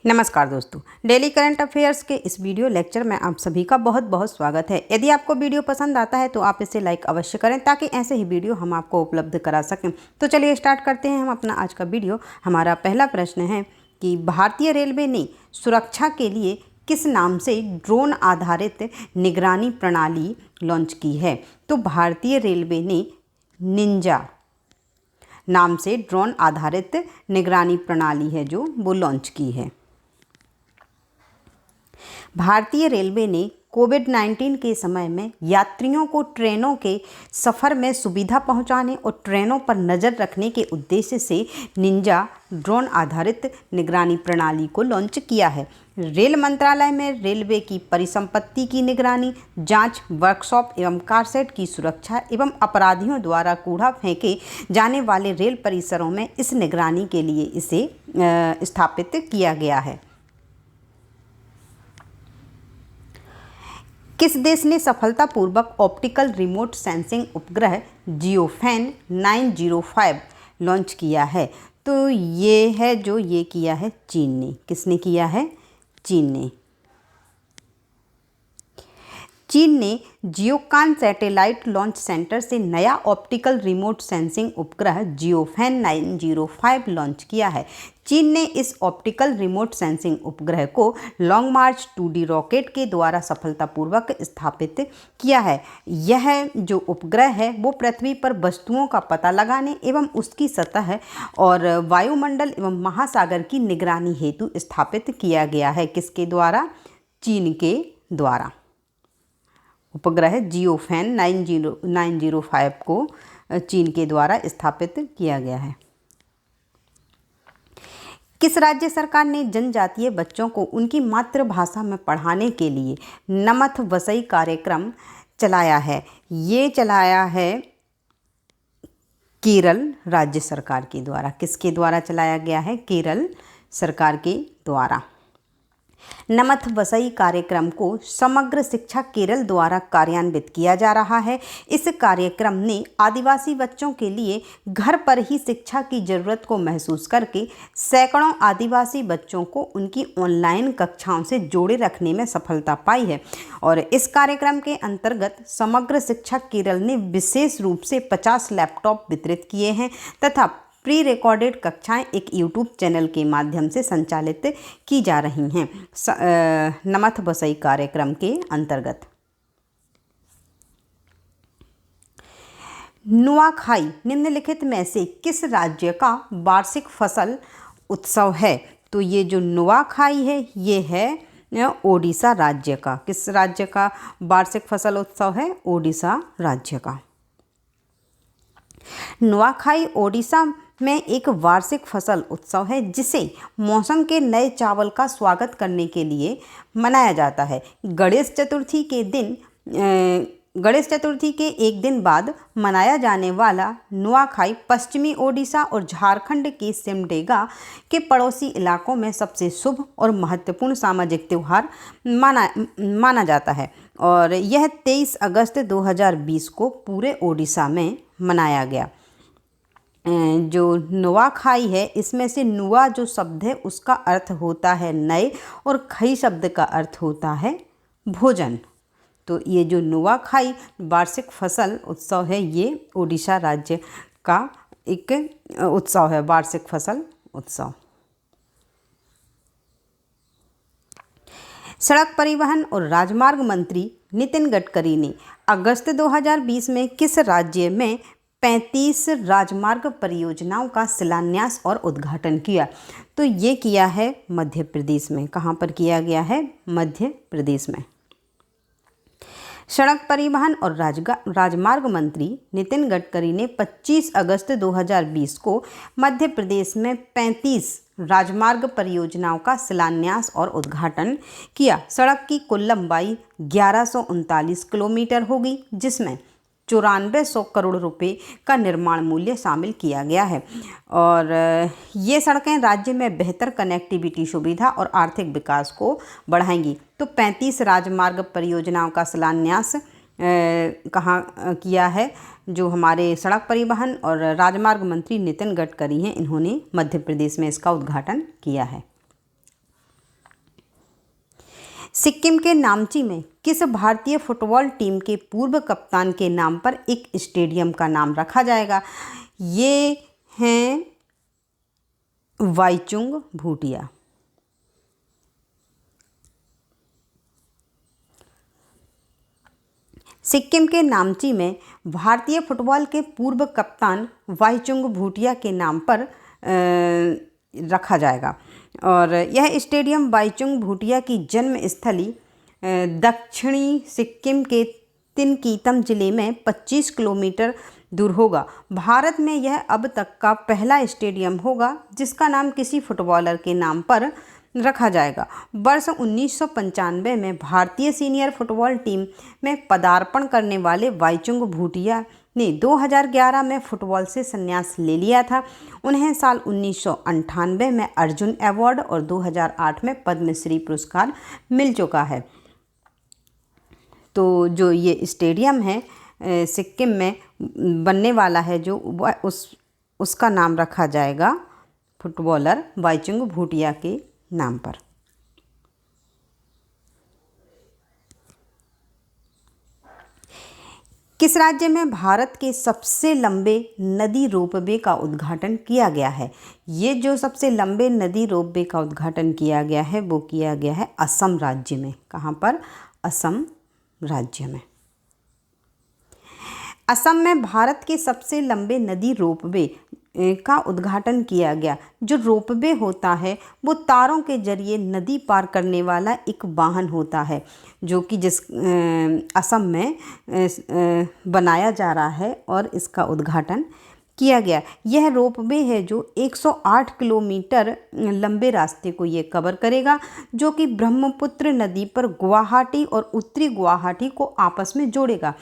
नमस्कार दोस्तों, daily current affairs के इस वीडियो लेक्चर में आप सभी का बहुत बहुत स्वागत है। यदि आपको वीडियो पसंद आता है तो आप इसे लाइक अवश्य करें ताकि ऐसे ही वीडियो हम आपको उपलब्ध करा सकें। तो चलिए स्टार्ट करते हैं हम अपना आज का वीडियो। हमारा पहला प्रश्न है कि भारतीय रेलवे ने सुरक्षा के लिए किस नाम से ड्रोन आधारित निगरानी प्रणाली लॉन्च की है? तो भारतीय रेलवे ने निंजा नाम से ड्रोन आधारित निगरानी प्रणाली है जो वो लॉन्च की है। भारतीय रेलवे ने कोविड-19 के समय में यात्रियों को ट्रेनों के सफ़र में सुविधा पहुंचाने और ट्रेनों पर नज़र रखने के उद्देश्य से निंजा ड्रोन आधारित निगरानी प्रणाली को लॉन्च किया है। रेल मंत्रालय में रेलवे की परिसंपत्ति की निगरानी, जांच, वर्कशॉप एवं कारशेड की सुरक्षा एवं अपराधियों द्वारा कूड़ा फेंके जाने वाले रेल परिसरों में इस निगरानी के लिए इसे स्थापित किया गया है। किस देश ने सफलतापूर्वक ऑप्टिकल रिमोट सेंसिंग उपग्रह जियोफैन 905 लॉन्च किया है? तो ये किया है चीन ने। किसने किया है? चीन ने। चीन ने जियोकान सैटेलाइट लॉन्च सेंटर से नया ऑप्टिकल रिमोट सेंसिंग उपग्रह जियोफैन 905 लॉन्च किया है। चीन ने इस ऑप्टिकल रिमोट सेंसिंग उपग्रह को लॉन्ग मार्च 2D रॉकेट के द्वारा सफलतापूर्वक स्थापित किया है। यह जो उपग्रह है वो पृथ्वी पर वस्तुओं का पता लगाने एवं उसकी सतह और वायुमंडल एवं महासागर की निगरानी हेतु स्थापित किया गया है। किसके द्वारा? चीन के द्वारा। उपग्रह जियोफैन 905 को चीन के द्वारा स्थापित किया गया है। किस राज्य सरकार ने जनजातीय बच्चों को उनकी मातृभाषा में पढ़ाने के लिए नमथ वसई कार्यक्रम चलाया है? ये चलाया है केरल राज्य सरकार के द्वारा। किसके द्वारा चलाया गया है? केरल सरकार के द्वारा। नमथ वसई कार्यक्रम को समग्र शिक्षा केरल द्वारा कार्यान्वित किया जा रहा है। इस कार्यक्रम ने आदिवासी बच्चों के लिए घर पर ही शिक्षा की जरूरत को महसूस करके सैकड़ों आदिवासी बच्चों को उनकी ऑनलाइन कक्षाओं से जोड़े रखने में सफलता पाई है। और इस कार्यक्रम के अंतर्गत समग्र शिक्षा केरल ने विशेष रूप से 50 लैपटॉप वितरित किए हैं तथा प्री रिकॉर्डेड कक्षाएं एक यूट्यूब चैनल के माध्यम से संचालित की जा रही हैं नमथ वसई कार्यक्रम के अंतर्गत। नुआखाई निम्नलिखित में से किस राज्य का वार्षिक फसल उत्सव है? तो ये जो नुआखाई है ये है ओडिशा राज्य का। किस राज्य का वार्षिक फसल उत्सव है? ओडिशा राज्य का। नुआखाई ओडिशा में एक वार्षिक फसल उत्सव है जिसे मौसम के नए चावल का स्वागत करने के लिए मनाया जाता है। गणेश चतुर्थी के एक दिन बाद मनाया जाने वाला नुआखाई पश्चिमी ओडिशा और झारखंड के सिमडेगा के पड़ोसी इलाकों में सबसे शुभ और महत्वपूर्ण सामाजिक त्यौहार माना जाता है और यह 23 अगस्त 2020 को पूरे ओडिशा में मनाया गया। जो नुआखाई है इसमें से नुआ जो शब्द है उसका अर्थ होता है नए और खई शब्द का अर्थ होता है भोजन। तो ये जो नुआखाई वार्षिक फसल उत्सव है ये ओडिशा राज्य का एक उत्सव है, वार्षिक फसल उत्सव। सड़क परिवहन और राजमार्ग मंत्री नितिन गडकरी ने अगस्त 2020 में किस राज्य में 35 राजमार्ग परियोजनाओं का शिलान्यास और उद्घाटन किया? तो ये किया है मध्य प्रदेश में। कहाँ पर किया गया है? मध्य प्रदेश में। सड़क परिवहन और राजमार्ग मंत्री नितिन गडकरी ने 25 अगस्त 2020 को मध्य प्रदेश में 35 राजमार्ग परियोजनाओं का शिलान्यास और उद्घाटन किया। सड़क की कुल लंबाई 1139 किलोमीटर होगी जिसमें 9400 करोड़ रुपए का निर्माण मूल्य शामिल किया गया है और ये सड़कें राज्य में बेहतर कनेक्टिविटी सुविधा और आर्थिक विकास को बढ़ाएंगी। तो 35 राजमार्ग परियोजनाओं का शिलान्यास कहाँ किया है? जो हमारे सड़क परिवहन और राजमार्ग मंत्री नितिन गडकरी हैं, इन्होंने मध्य प्रदेश में इसका उद्घाटन किया है। सिक्किम के नामची में किस भारतीय फुटबॉल टीम के पूर्व कप्तान के नाम पर एक स्टेडियम का नाम रखा जाएगा? ये हैं वाईचुंग भूटिया। सिक्किम के नामची में भारतीय फुटबॉल के पूर्व कप्तान वाईचुंग भूटिया के नाम पर रखा जाएगा और यह स्टेडियम वाईचुंग भूटिया की जन्म स्थली दक्षिणी सिक्किम के तिनकीतम जिले में 25 किलोमीटर दूर होगा। भारत में यह अब तक का पहला स्टेडियम होगा जिसका नाम किसी फुटबॉलर के नाम पर रखा जाएगा। वर्ष 1995 में भारतीय सीनियर फुटबॉल टीम में पदार्पण करने वाले वाईचुंग भूटिया ने 2011 में फुटबॉल से संन्यास ले लिया था। उन्हें साल 1998 में अर्जुन अवार्ड और 2008 में पद्मश्री पुरस्कार मिल चुका है। तो जो ये स्टेडियम है सिक्किम में बनने वाला है जो उसका नाम रखा जाएगा फुटबॉलर वाईचुंग भूटिया के नाम पर। किस राज्य में भारत के सबसे लंबे नदी रोपवे का उद्घाटन किया गया है? ये जो सबसे लंबे नदी रोपवे का उद्घाटन किया गया है वो किया गया है असम राज्य में। कहाँ पर? असम राज्य में। असम में भारत के सबसे लंबे नदी रोपवे का उद्घाटन किया गया। जो रोपवे होता है वो तारों के जरिए नदी पार करने वाला एक वाहन होता है जो कि असम में बनाया जा रहा है और इसका उद्घाटन किया गया। यह रोपवे है जो 108 किलोमीटर लंबे रास्ते को ये कवर करेगा जो कि ब्रह्मपुत्र नदी पर गुवाहाटी और उत्तरी गुवाहाटी को आपस में जोड़ेगा।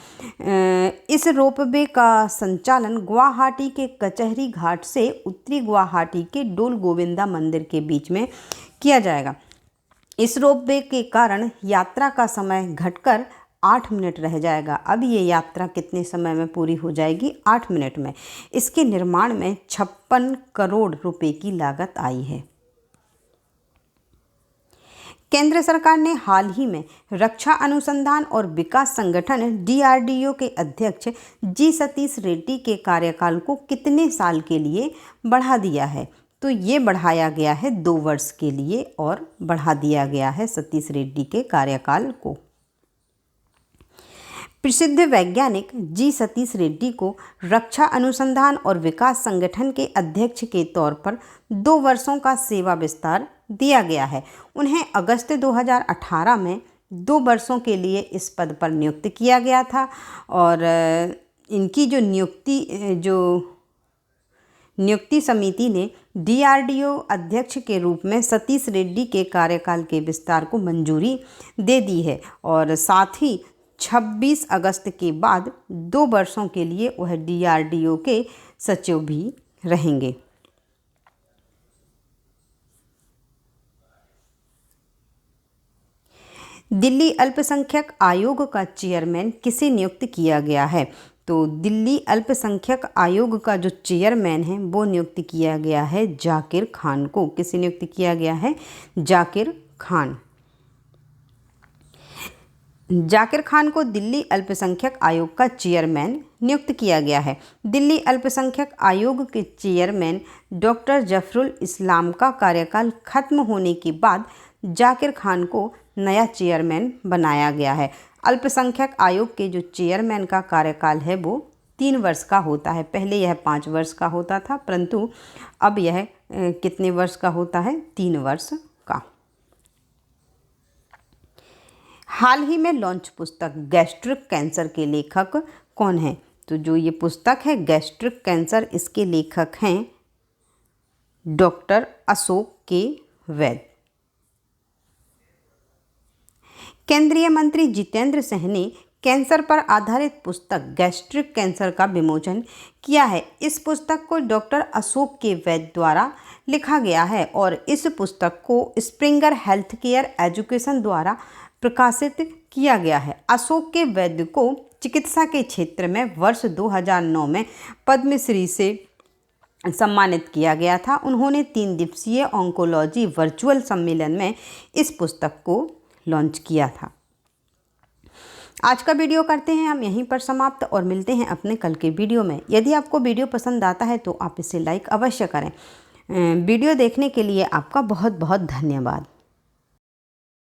इस रोपवे का संचालन गुवाहाटी के कचहरी घाट से उत्तरी गुवाहाटी के डोल गोविंदा मंदिर के बीच में किया जाएगा। इस रोपवे के कारण यात्रा का समय घटकर 8 मिनट रह जाएगा। अब ये यात्रा कितने समय में पूरी हो जाएगी? 8 मिनट में। इसके निर्माण में 56 करोड़ रुपए की लागत आई है। केंद्र सरकार ने हाल ही में रक्षा अनुसंधान और विकास संगठन DRDO के अध्यक्ष जी सतीश रेड्डी के कार्यकाल को कितने साल के लिए बढ़ा दिया है? तो ये बढ़ाया गया है 2 वर्ष के लिए और बढ़ा दिया गया है सतीश रेड्डी के कार्यकाल को। प्रसिद्ध वैज्ञानिक जी सतीश रेड्डी को रक्षा अनुसंधान और विकास संगठन के अध्यक्ष के तौर पर 2 वर्षों का सेवा विस्तार दिया गया है। उन्हें अगस्त 2018 में 2 वर्षों के लिए इस पद पर नियुक्त किया गया था और इनकी जो नियुक्ति समिति ने DRDO अध्यक्ष के रूप में सतीश रेड्डी के कार्यकाल के विस्तार को मंजूरी दे दी है और साथ ही 26 अगस्त के बाद 2 वर्षों के लिए वह DRDO के सचिव भी रहेंगे। दिल्ली अल्पसंख्यक आयोग का चेयरमैन किसे नियुक्त किया गया है? तो दिल्ली अल्पसंख्यक आयोग का जो चेयरमैन है वो नियुक्त किया गया है जाकिर खान को। किसे नियुक्त किया गया है? जाकिर खान। जाकिर खान को दिल्ली अल्पसंख्यक आयोग का चेयरमैन नियुक्त किया गया है। दिल्ली अल्पसंख्यक आयोग के चेयरमैन डॉक्टर जफरुल इस्लाम का कार्यकाल खत्म होने के बाद जाकिर खान को नया चेयरमैन बनाया गया है। अल्पसंख्यक आयोग के जो चेयरमैन का कार्यकाल है वो 3 वर्ष का होता है। पहले यह 5 वर्ष का होता था परंतु अब यह कितने वर्ष का होता है? 3 वर्ष का। हाल ही में लॉन्च पुस्तक गैस्ट्रिक कैंसर के लेखक कौन हैं? तो जो ये पुस्तक है गैस्ट्रिक कैंसर, इसके लेखक हैं डॉक्टर अशोक के वैद। केंद्रीय मंत्री जितेंद्र सिंह ने कैंसर पर आधारित पुस्तक गैस्ट्रिक कैंसर का विमोचन किया है। इस पुस्तक को डॉक्टर अशोक के वैद द्वारा लिखा गया है और इस पुस्तक को स्प्रिंगर हेल्थ केयर एजुकेशन द्वारा प्रकाशित किया गया है। अशोक के वैद्य को चिकित्सा के क्षेत्र में वर्ष 2009 में पद्मश्री से सम्मानित किया गया था। उन्होंने 3 दिवसीय ऑन्कोलॉजी वर्चुअल सम्मेलन में इस पुस्तक को लॉन्च किया था। आज का वीडियो करते हैं हम यहीं पर समाप्त और मिलते हैं अपने कल के वीडियो में। यदि आपको वीडियो पसंद आता है तो आप इसे लाइक अवश्य करें। वीडियो देखने के लिए आपका बहुत बहुत धन्यवाद।